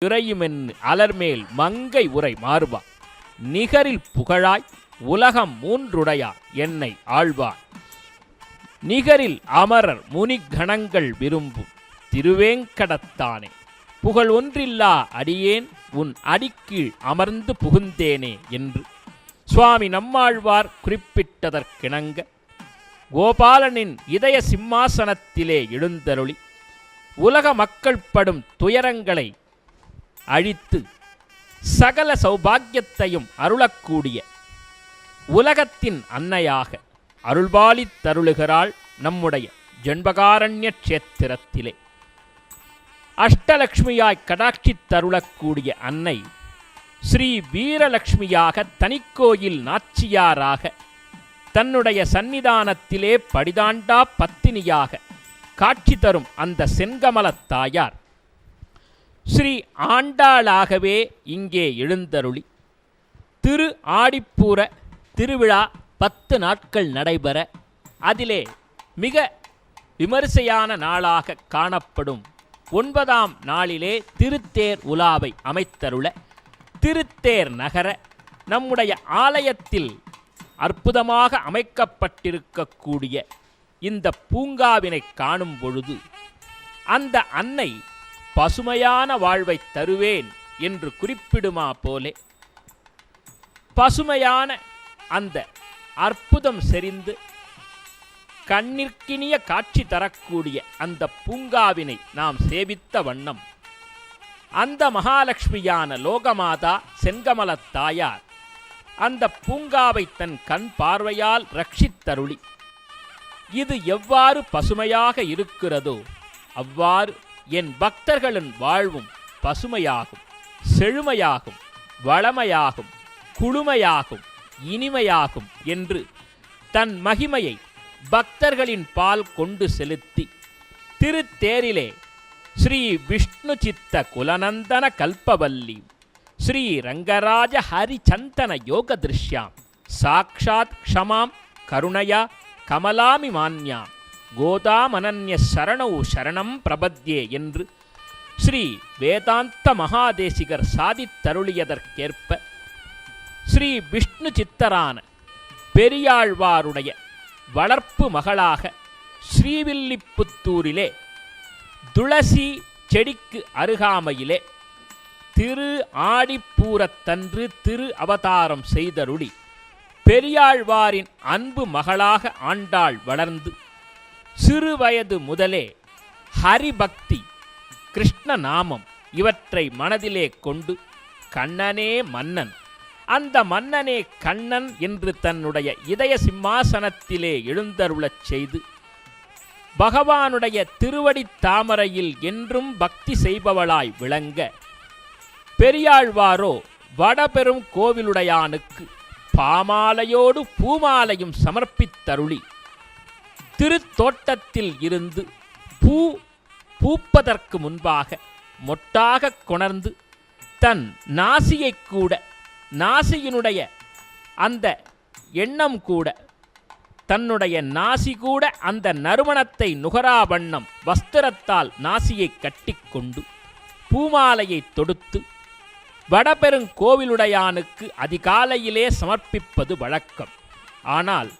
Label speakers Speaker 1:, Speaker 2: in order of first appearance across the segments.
Speaker 1: இறையுமென் அலர்மேல் மங்கை உரை மாறுவா நிகரில் புகழாய் உலகம் மூன்றுடையார் என்னை ஆழ்வார் நிகரில் அமரர் முனிகணங்கள் விரும்பும் திருவேங்கடத்தானே புகழ் ஒன்றில்லா அடியேன் உன் அடிக்கீழ் அமர்ந்து புகுந்தேனே என்று சுவாமி நம்மாழ்வார் குறிப்பிட்டதற்கிணங்க கோபாலனின் இதய சிம்மாசனத்திலே எழுந்தருளி உலக மக்கள் படும் துயரங்களை அழித்து சகல சௌபாக்கியத்தையும் அருளக்கூடிய உலகத்தின் அன்னையாக அருள்பாலித்தருளுகிறாள் நம்முடைய ஜென்பகாரண்ய க்ஷேத்திரத்திலே. அஷ்டலக்ஷ்மியாய் கடாட்சித்தருளக்கூடிய அன்னை ஸ்ரீ வீரலக்ஷ்மியாக தனிக்கோயில் நாச்சியாராக தன்னுடைய சந்நிதானத்திலே படிதாண்டா பத்தினியாக காட்சி தரும் அந்த செங்கமலத் தாயார் ஸ்ரீ ஆண்டாளாகவே இங்கே எழுந்தருளி திரு ஆடிப்பூர திருவிழா 10 நாட்கள் நடைபெற அதிலே மிக விமரிசையான நாளாக காணப்படும் 9ஆம் நாளிலே திருத்தேர் உலாவை அமைத்தருள திருத்தேர் நகர நம்முடைய ஆலயத்தில் அற்புதமாக அமைக்கப்பட்டிருக்கக்கூடிய இந்த பூங்காவினை காணும் பொழுது அந்த அன்னை பசுமையான வாழ்வை தருவேன் என்று குறிப்பிடுமா போலே பசுமையான அந்த அற்புதம் செறிந்து கண்ணிற்கினிய காட்சி தரக்கூடிய அந்த பூங்காவினை நாம் சேவித்த வண்ணம் அந்த மகாலட்சுமியான லோகமாதா செங்கமலத் தாயார் அந்த பூங்காவை தன் கண் பார்வையால் ரட்சித்தருளி இது எவ்வாறு பசுமையாக இருக்கிறதோ அவ்வாறு என் பக்தர்களின் வாழ்வும் பசுமையாகும், செழுமையாகும், வளமையாகும், குளுமையாகும், இனிமையாகும் என்று தன் மகிமையை பக்தர்களின் பால் கொண்டு செலுத்தி திருத்தேரிலே ஸ்ரீ விஷ்ணு சித்த குலநந்தன கல்பவல்லி ஸ்ரீ ரங்கராஜ ஹரிச்சந்தன யோக திருஷ்யாம் சாக்ஷாத் க்ஷமாம் கருணையா கமலாமி மான்யாம் கோதாமனன்ய சரணௌ சரணம் பிரபத்யே என்று ஸ்ரீ வேதாந்த மகாதேசிகர் சாதித்தருளியதற்கேற்ப ஸ்ரீ விஷ்ணு சித்தரான பெரியாழ்வாருடைய வளர்ப்பு மகளாக ஸ்ரீவில்லிபுத்தூரிலே துளசி செடிக்கு அருகாமையிலே திரு ஆடிப்பூரத்தன்று திரு அவதாரம் செய்தருளி பெரியாழ்வாரின் அன்பு மகளாக ஆண்டாள் வளர்ந்து சிறுவயது முதலே ஹரிபக்தி கிருஷ்ண நாமம் இவற்றை மனதிலே கொண்டு கண்ணனே மன்னன், அந்த மன்னனே கண்ணன் என்று தன்னுடைய இதய சிம்மாசனத்திலே எழுந்தருளச் செய்து பகவானுடைய திருவடித் தாமரையில் என்றும் பக்தி செய்பவளாய் விளங்க பெரியாழ்வாரோ வடபெரும் கோவிலுடையானுக்கு பாமாலையோடு பூமாலையும் சமர்ப்பித்தருளி திருத்தோட்டத்தில் இருந்து பூப்பதற்கு முன்பாக மொட்டாக கொணர்ந்து தன் நாசியை கூட நாசியினுடைய அந்த எண்ணம் கூட தன்னுடைய நாசி கூட அந்த நறுமணத்தை நுகரா வண்ணம் வஸ்திரத்தால் நாசியை கட்டிக்கொண்டு பூமாலையை தொடுத்து வடபெருங்கோவிலுடையானுக்கு அதிகாலையிலே சமர்ப்பிப்பது வழக்கம். ஆனால்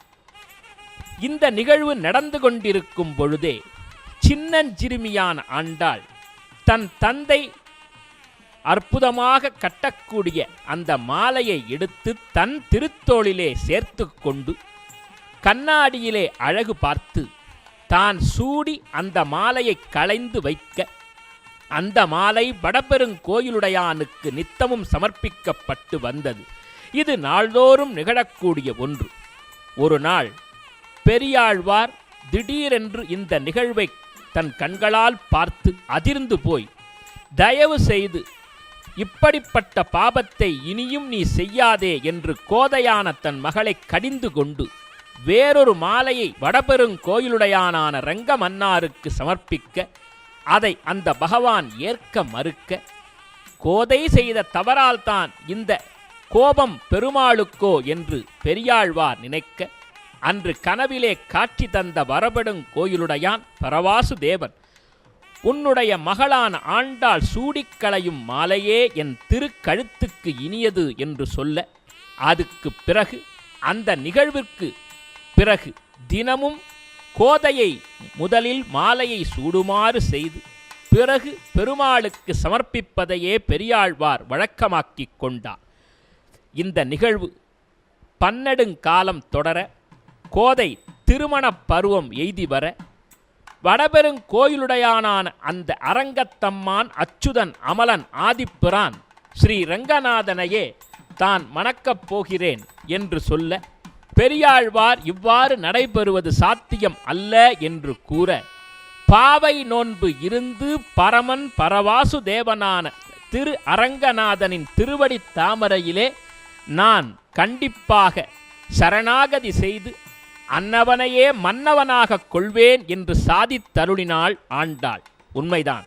Speaker 1: இந்த நிகழ்வு நடந்து கொண்டிருக்கும் பொழுதே சின்னஞ்சிறுமியான ஆண்டாள் தன் தந்தை அற்புதமாக கட்டக்கூடிய அந்த மாலையை எடுத்து தன் திருத்தோளிலே சேர்த்து கொண்டு கண்ணாடியிலே அழகு பார்த்து தான் சூடி அந்த மாலையை களைந்து வைக்க அந்த மாலை வடபெருங்கோயிலுடையானுக்கு நித்தமும் சமர்ப்பிக்கப்பட்டு வந்தது. இது நாள்தோறும் நிகழக்கூடிய ஒன்று. ஒரு நாள் பெரியாழ்வார் திடீரென்று இந்த நிகழ்வை தன் கண்களால் பார்த்து அதிர்ந்து போய், தயவு செய்து இப்படிப்பட்ட பாபத்தை இனியும் நீ செய்யாதே என்று கோதையான தன் மகளை கடிந்து கொண்டு வேறொரு மாலையை வடபெருங்கோயிலுடையானான ரங்க மன்னாருக்கு சமர்ப்பிக்க அதை அந்த பகவான் ஏற்க மறுக்க, கோதை செய்த தவறால் தான் இந்த கோபம் பெருமாளுக்கோ என்று பெரியாழ்வார் நினைக்க, அன்று கனவிலே காட்சி தந்த வரபெடுங் கோயிலுடையான் பரவாசு தேவன் உன்னுடைய மகளான ஆண்டாள் சூடிக்களையும் மாலையே என் திருக்கழுத்துக்கு இனியது என்று சொல்ல, அதுக்கு பிறகு அந்த நிகழ்விற்கு பிறகு தினமும் கோதையை முதலில் மாலையை சூடுமாறு செய்து பிறகு பெருமாளுக்கு சமர்ப்பிப்பதையே பெரியாழ்வார் வழக்கமாக்கிக் கொண்டார். இந்த நிகழ்வு பன்னெடுங்காலம் தொடர கோதை திருமணப் பருவம் எய்தி வர வடபெருங்கோயிலுடையானான அந்த அரங்கத்தம்மான், அச்சுதன், அமலன், ஆதிப்பிரான் ஸ்ரீ ரங்கநாதனையே தான் மணக்கப் போகிறேன் என்று சொல்ல, பெரியாழ்வார் இவ்வாறு நடைபெறுவது சாத்தியம் அல்ல என்று கூற, பாவை நோன்பு இருந்து பரமன் பரவாசுதேவனான திரு அரங்கநாதனின் திருவடி தாமரையிலே நான் கண்டிப்பாக சரணாகதி செய்து அன்னவனையே மன்னவனாகக் கொள்வேன் என்று சாதித்தருளினாள் ஆண்டாள். உண்மைதான்.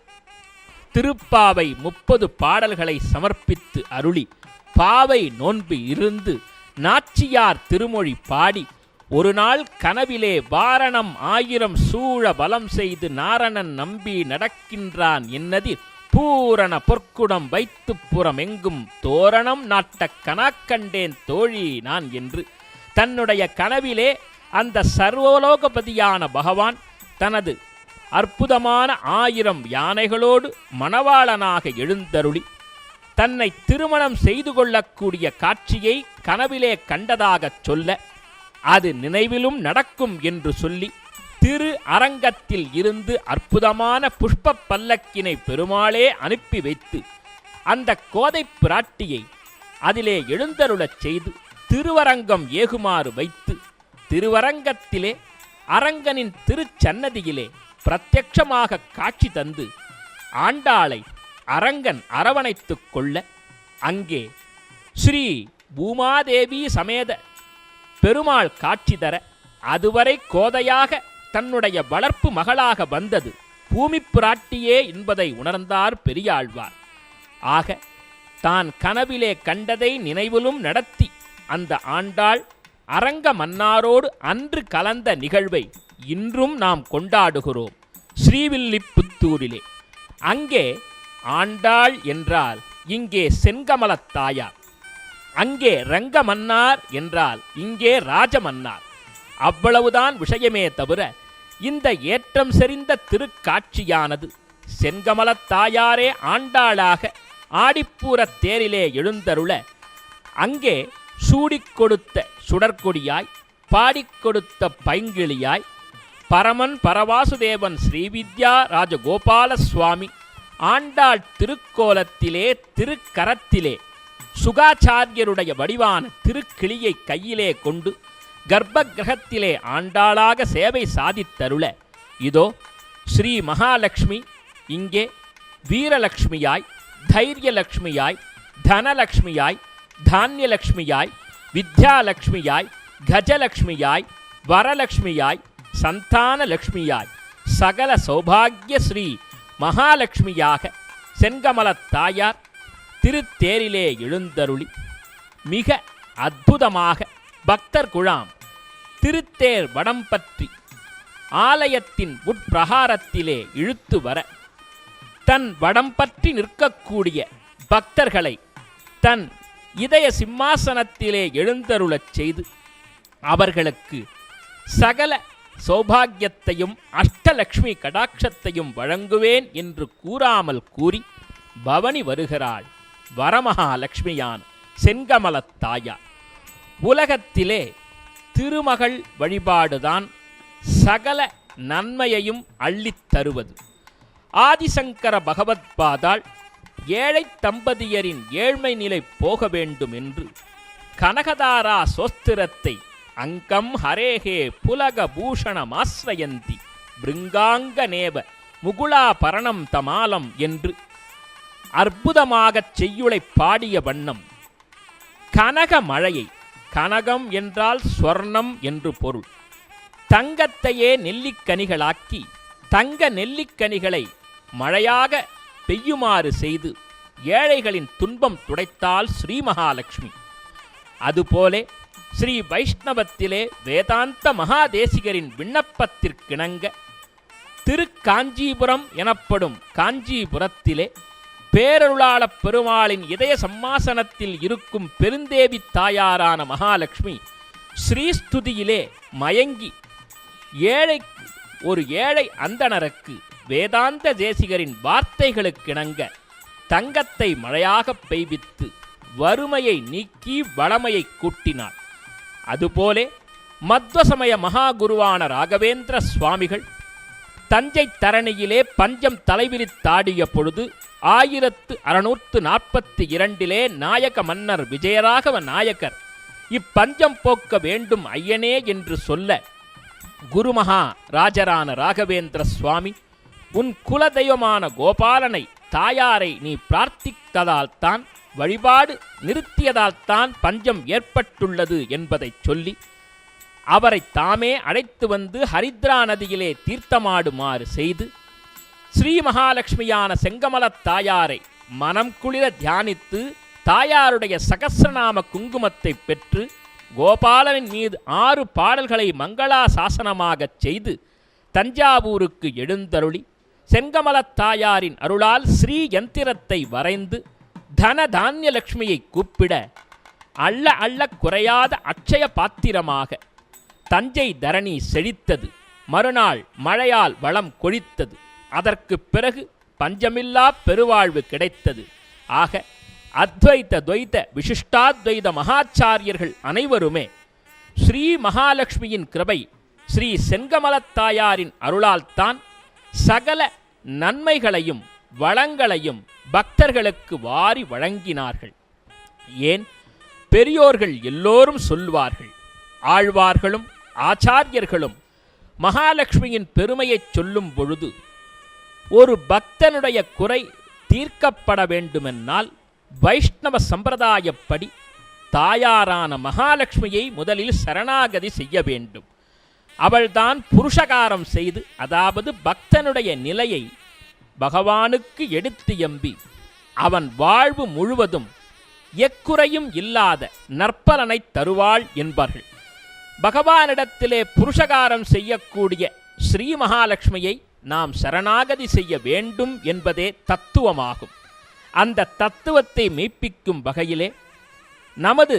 Speaker 1: திருப்பாவை 30 பாடல்களை சமர்ப்பித்து அருளி பாவை நோன்பு இருந்து நாச்சியார் திருமொழி பாடி ஒரு நாள் கனவிலே வாரணம் 1000 சூழ பலம் செய்து நாரணன் நம்பி நடக்கின்றான் என்னதிர் பூரண பொற்குடம் வைத்து புறம் எங்கும் தோரணம் நாட்டக் கனாக்கண்டேன் தோழி நான் என்று தன்னுடைய கனவிலே அந்த சர்வலோகபதியான பகவான் தனது அற்புதமான 1000 யானைகளோடு மணவாளனாக எழுந்தருளி தன்னை திருமணம் செய்து கொள்ளக்கூடிய காட்சியை கனவிலே கண்டதாகச் சொல்ல, அது நினைவிலும் நடக்கும் என்று சொல்லி திரு அரங்கத்தில் இருந்து அற்புதமான புஷ்ப பல்லக்கினை பெருமாளே அனுப்பி வைத்து அந்த கோதை பிராட்டியை அதிலே எழுந்தருளச் செய்து திருவரங்கம் ஏகுமாறு வைத்து திருவரங்கத்திலே அரங்கனின் திருச்சன்னதியிலே பிரத்யட்சமாக காட்சி தந்து ஆண்டாளை அரங்கன் அரவணைத்துக் கொள்ள, அங்கே ஸ்ரீ பூமாதேவி சமேத பெருமாள் காட்சி தர, அதுவரை கோதையாக தன்னுடைய வளர்ப்பு மகளாக வந்தது பூமி பிராட்டியே என்பதை உணர்ந்தார் பெரியாழ்வார். ஆக தான் கனவிலே கண்டதை நினைவிலும் நடத்தி அந்த ஆண்டாள் அரங்க மன்னாரோடு அன்று கலந்த நிகழ்வை இன்றும் நாம் கொண்டாடுகிறோம் ஸ்ரீவில்லிபுத்தூரிலே. அங்கே ஆண்டாள் என்றால் இங்கே செங்கமலத் தாயார், அங்கே ரங்க மன்னார் என்றால் இங்கே ராஜமன்னார். அவ்வளவுதான் விஷயமே தவிர இந்த ஏற்றம் செறிந்த திருக்காட்சியானது செங்கமலத் தாயாரே ஆண்டாளாக ஆடிப்பூரத் தேரிலே எழுந்தருள, அங்கே சூடிக் கொடுத்த சுடற்கொடியாய் பாடிக் கொடுத்த பைங்கிளியாய் பரமன் பரவாசுதேவன் ஸ்ரீவித்யா ராஜகோபால சுவாமி ஆண்டாள் திருக்கோலத்திலே திருக்கரத்திலே சுகாச்சாரியருடைய வடிவான திருக்கிளியை கையிலே கொண்டு கர்ப்ப கிரகத்திலே ஆண்டாளாக சேவை சாதித்தருள, இதோ ஸ்ரீ மகாலட்சுமி இங்கே வீரலட்சுமியாய் தைரியலட்சுமியாய் தனலட்சுமியாய் தானியலட்சுமியாய் வித்யாலட்சுமியாய் கஜலட்சுமியாய் வரலட்சுமியாய் சந்தானலட்சுமியாய் சகல சௌபாகிய ஸ்ரீ மகாலட்சுமியாக செங்கமலத் தாயார் திருத்தேரிலே எழுந்தருளி மிக அற்புதமாக பக்தர் குழாம் திருத்தேர் வடம் பற்றி ஆலயத்தின் உட்பிரகாரத்திலே இழுத்து வர, தன் வடம் பற்றி நிற்கக்கூடிய பக்தர்களை தன் இதய சிம்மாசனத்திலே எழுந்தருளச் செய்து அவர்களுக்கு சகல சௌபாகியத்தையும் அஷ்டலக்ஷ்மி கடாட்சத்தையும் வழங்குவேன் என்று கூறாமல் கூறி பவனி வருகிறாள் வரமகாலட்சுமியான் செங்கமலத் தாயார். உலகத்திலே திருமகள் வழிபாடுதான் சகல நன்மையையும் அள்ளித் தருவது. ஆதிசங்கர பகவத்பாதாள் ஏழை தம்பதியரின் ஏழ்மை நிலை போக வேண்டும் என்று கனகதாரா சோஸ்திரத்தை அங்கம் ஹரேகே புலக பூஷணமாஸ்ரயந்தி பிருங்காங்க நேவ முகுளா பரணம் தமாலம் என்று அற்புதமாகச் செய்யுளை பாடிய வண்ணம் கனக மழையை, கனகம் என்றால் ஸ்வர்ணம் என்று பொருள், தங்கத்தையே நெல்லிக்கனிகளாக்கி தங்க நெல்லிக்கனிகளை மழையாக பெய்யுமாறு செய்து ஏழைகளின் துன்பம் துடைத்தால் ஸ்ரீ மகாலட்சுமி. அதுபோலே ஸ்ரீ வைஷ்ணவத்திலே வேதாந்த மகாதேசிகரின் விண்ணப்பத்திற்கிணங்க திருக்காஞ்சிபுரம் எனப்படும் காஞ்சிபுரத்திலே பேரருளாளப் பெருமாளின் இதய சம்மாசனத்தில் இருக்கும் பெருந்தேவி தாயாரான மகாலட்சுமி ஸ்ரீஸ்துதியிலே மயங்கி ஒரு ஏழை அந்தணருக்கு வேதாந்த தேசிகரின் வார்த்தைகளுக்கிணங்க தங்கத்தை மழையாக பெய்வித்து வறுமையை நீக்கி வளமையை கூட்டினார். அதுபோலே மத்வசமய மகாகுருவான ராகவேந்திர சுவாமிகள் தஞ்சை தரணியிலே பஞ்சம் தலைவிரித்தாடிய பொழுது 1642 நாயக மன்னர் விஜயராகவ நாயக்கர் இப்பஞ்சம் போக்க வேண்டும் ஐயனே என்று சொல்ல குருமகா ராஜரான ராகவேந்திர சுவாமி, உன் குலதெய்வமான கோபாலனை தாயாரை நீ பிரார்த்தித்ததால்தான், வழிபாடு நிறுத்தியதால்தான் பஞ்சம் ஏற்பட்டுள்ளது என்பதைச் சொல்லி அவரை தாமே அழைத்து வந்து ஹரித்ரா நதியிலே தீர்த்தமாடுமாறு செய்து ஸ்ரீ மகாலட்சுமியான செங்கமலத் தாயாரை மனம் குளிர தியானித்து தாயாருடைய சகஸ்ரநாம குங்குமத்தை பெற்று கோபாலனின் மீது 6 பாடல்களை மங்களா சாசனமாகச் செய்து தஞ்சாவூருக்கு எழுந்தருளி செங்கமலத் தாயாரின் அருளால் ஸ்ரீ யந்திரத்தை வரைந்து தன தானிய லட்சுமியை கூப்பிட அள்ள அள்ள குறையாத அட்சய பாத்திரமாக தஞ்சை தரணி செழித்தது. மறுநாள் மழையால் வளம் கொழித்தது. அதற்கு பிறகு பஞ்சமில்லா பெருவாழ்வு கிடைத்தது. ஆக அத்வைத துவைத விசிஷ்டாத்வைத மகாச்சாரியர்கள் அனைவருமே ஸ்ரீ மகாலட்சுமியின் கிருபை, ஸ்ரீ செங்கமலத் தாயாரின் அருளால்தான் சகல நன்மைகளையும் வளங்களையும் பக்தர்களுக்கு வாரி வழங்கினார்கள். ஏன், பெரியோர்கள் எல்லோரும் சொல்வார்கள், ஆழ்வார்களும் ஆச்சாரியர்களும் மகாலட்சுமியின் பெருமையைச் சொல்லும் பொழுது ஒரு பக்தனுடைய குறை தீர்க்கப்பட வேண்டுமென்னால் வைஷ்ணவ சம்பிரதாயப்படி தாயாரான மகாலட்சுமியை முதலில் சரணாகதி செய்ய வேண்டும். அவள்தான் புருஷகாரம் செய்து, அதாவது பக்தனுடைய நிலையை பகவானுக்கு எடுத்து எம்பி அவன் வாழ்வு முழுவதும் எக்குறையும் இல்லாத நற்பலனை தருவாள் என்பார்கள். பகவானிடத்திலே புருஷகாரம் செய்யக்கூடிய ஸ்ரீ மகாலட்சுமியை நாம் சரணாகதி செய்ய வேண்டும் என்பதே தத்துவமாகும். அந்த தத்துவத்தை மெய்ப்பிக்கும் வகையிலே நமது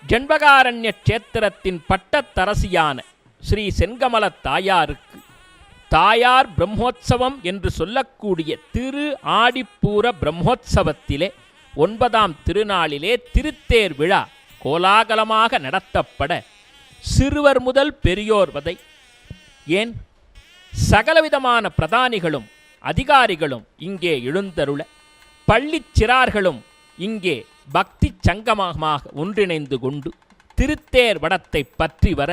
Speaker 1: ஜென்மகாரண்ய க்ஷேத்திரத்தின் பட்டத்தரசியான ஸ்ரீ செங்கமலத் தாயாருக்கு தாயார் பிரம்மோற்சவம் என்று சொல்லக்கூடிய திரு ஆடிப்பூர பிரம்மோற்சவத்திலே 9ஆம் திருநாளிலே திருத்தேர் விழா கோலாகலமாக நடத்தப்பட சிறுவர் முதல் பெரியோர் வரை, ஏன் சகலவிதமான பிரதானிகளும் அதிகாரிகளும் இங்கே எழுந்தருள, பள்ளிச் சிறார்களும் இங்கே பக்தி சங்கமமாக ஒன்றிணைந்து கொண்டு திருத்தேர் வடத்தை பற்றி வர,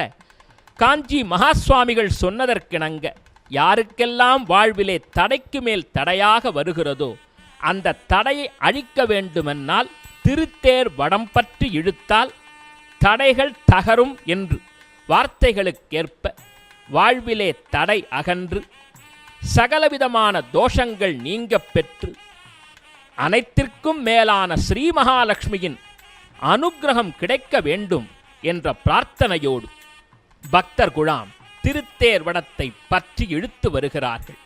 Speaker 1: காஞ்சி மகாஸ்வாமிகள் சொன்னதற்கிணங்க யாருக்கெல்லாம் வாழ்விலே தடைக்கு மேல் தடையாக வருகிறதோ அந்த தடையை அழிக்க வேண்டுமென்னால் திருத்தேர் வடம் பற்றி இழுத்தால் தடைகள் தகரும் என்று வார்த்தைகளுக்கேற்ப வாழ்விலே தடை அகன்று சகலவிதமான தோஷங்கள் நீங்க பெற்று அனைத்திற்கும் மேலான ஸ்ரீ மகாலட்சுமியின் அனுக்கிரகம் கிடைக்க வேண்டும் என்ற பிரார்த்தனையோடு பக்தர் குழாம் திருத்தேர் வடத்தை பற்றி இழுத்து வருகிறார்கள்.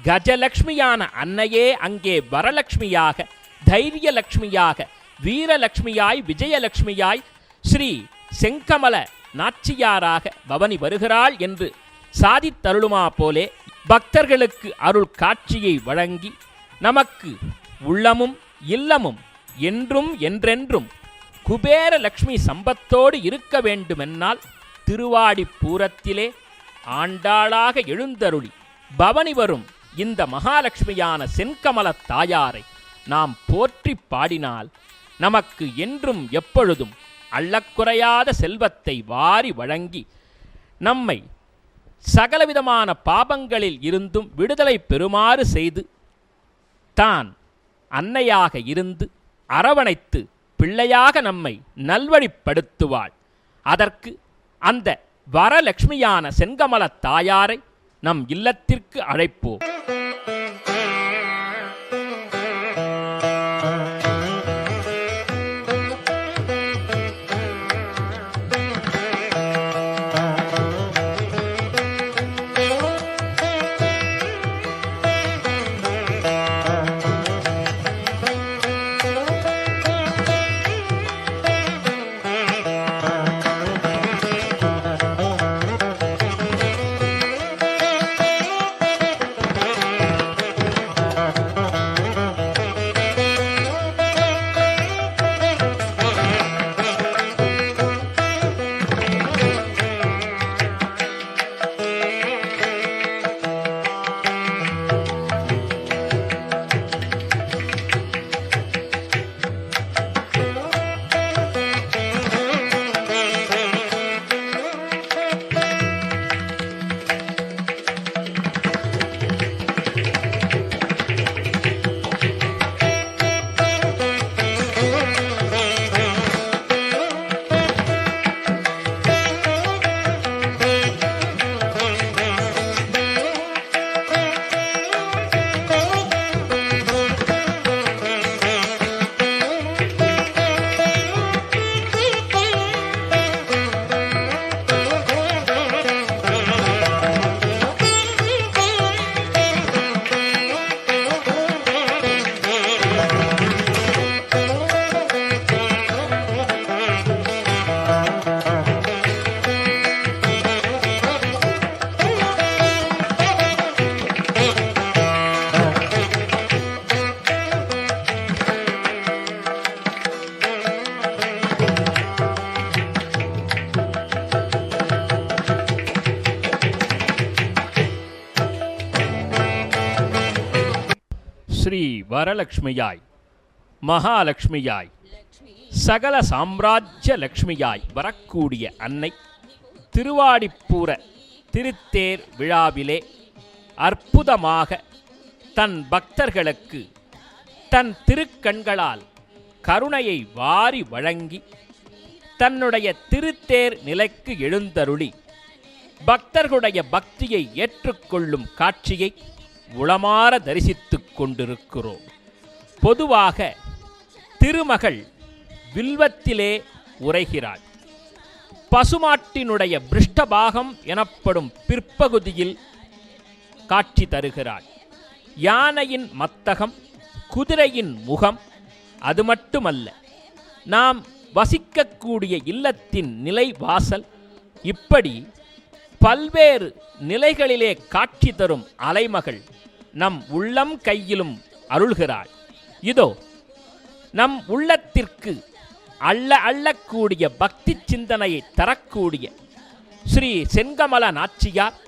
Speaker 1: கஜலட்சுமியான அன்னையே அங்கே வரலட்சுமியாக, தைரியலட்சுமியாக, வீரலட்சுமியாய், விஜயலட்சுமியாய், ஸ்ரீ செங்கமல நாச்சியாராக பவனி வருகிறாள் என்று சாதித்தருளுமா போலே பக்தர்களுக்கு அருள் காட்சியை வழங்கி நமக்கு உள்ளமும் இல்லமும் என்றும் என்றென்றும் குபேர லட்சுமி சம்பத்தோடு இருக்க வேண்டுமென்னால் திருவாடிப்பூரத்திலே ஆண்டாளாக எழுந்தருளி பவனி வரும் இந்த மகாலட்சுமியான செங்கமலத் தாயாரை நாம் போற்றி பாடினால் நமக்கு என்றும் எப்பொழுதும் அள்ளக்குறையாத செல்வத்தை வாரி வழங்கி நம்மை சகலவிதமான பாபங்களில் இருந்தும் விடுதலை பெறுமாறு செய்து தான் அன்னையாக இருந்து அரவணைத்து பிள்ளையாக நம்மை நல்வழிப்படுத்துவாள். அதற்கு அந்த வரலட்சுமியான செங்கமலத் தாயாரை நம் இல்லத்திற்கு அழைப்போம். வரலக்ஷ்மியாய், மகாலட்சுமியாய், சகல சாம்ராஜ்ய லக்ஷ்மியாய் வரக்கூடிய அன்னை திருவாடிப்பூர திருத்தேர் விழாவிலே அற்புதமாக தன் பக்தர்களுக்கு தன் திருக்கண்களால் கருணையை வாரி வழங்கி தன்னுடைய திருத்தேர் நிலைக்கு எழுந்தருளி பக்தர்களுடைய பக்தியை ஏற்றுக்கொள்ளும் காட்சியை உளமாற தரிசித்துக் கொண்டிருக்கிறோம். பொதுவாக திருமகள் வில்வத்திலே உரைகிறாள். பசுமாட்டினுடைய பிருஷ்டபாகம் எனப்படும் பிற்பகுதியில் காட்சி தருகிறாள். யானையின் மத்தகம், குதிரையின் முகம், அது மட்டுமல்ல, நாம் வசிக்கக்கூடிய இல்லத்தின் நிலை வாசல், இப்படி பல்வேறு நிலைகளிலே காட்சி தரும் அலைமகள் நம் உள்ளம் கையிலும் அருள்கிறாள். இதோ நம் உள்ளத்திற்கு அள்ளக்கூடிய பக்தி சிந்தனையை தரக்கூடிய ஸ்ரீ செங்கமல நாச்சியார்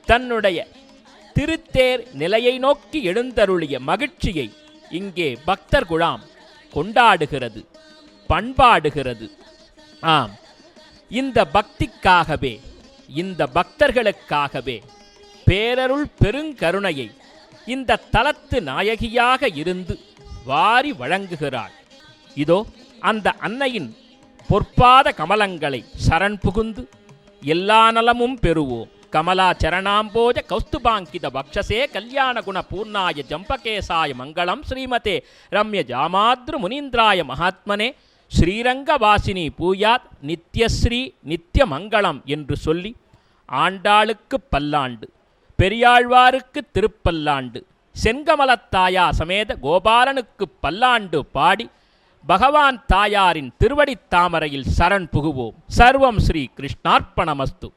Speaker 1: தன்னுடைய திருத்தேர் நிலையை நோக்கி எழுந்தருளிய மகிழ்ச்சியை இங்கே பக்தர் குழாம் கொண்டாடுகிறது, பண்பாடுகிறது. ஆம், இந்த பக்திக்காகவே, இந்த பக்தர்களுக்காகவே பேரருள் பெருங்கருணையை இந்த தலத்து நாயகியாக இருந்து வாரி வழங்குகிறாள். இதோ அந்த அன்னையின் பொற்பாத கமலங்களை சரண் புகுந்து எல்லா நலமும் பெறுவோம். கமலா சரணாம்போஜ கௌஸ்துபாங்கித பக்ஷசே கல்யாண குண பூர்ணாய ஜம்பகேசாய மங்களம் ஸ்ரீமதே ரம்ய ஜாமாத்ரு முனீந்திராய மகாத்மனே ஸ்ரீரங்கவாசினி பூயாத் நித்யஸ்ரீ நித்ய மங்களம் என்று சொல்லி ஆண்டாளுக்கு பல்லாண்டு, பெரியாழ்வாருக்கு திருப்பல்லாண்டு, செங்கமலத்தாயா சமேத கோபாலனுக்கு பல்லாண்டு பாடி பகவான் தாயாரின் திருவடித் தாமரையில் சரண் புகுவோம். சர்வம் ஸ்ரீ கிருஷ்ணார்ப்பணமஸ்து.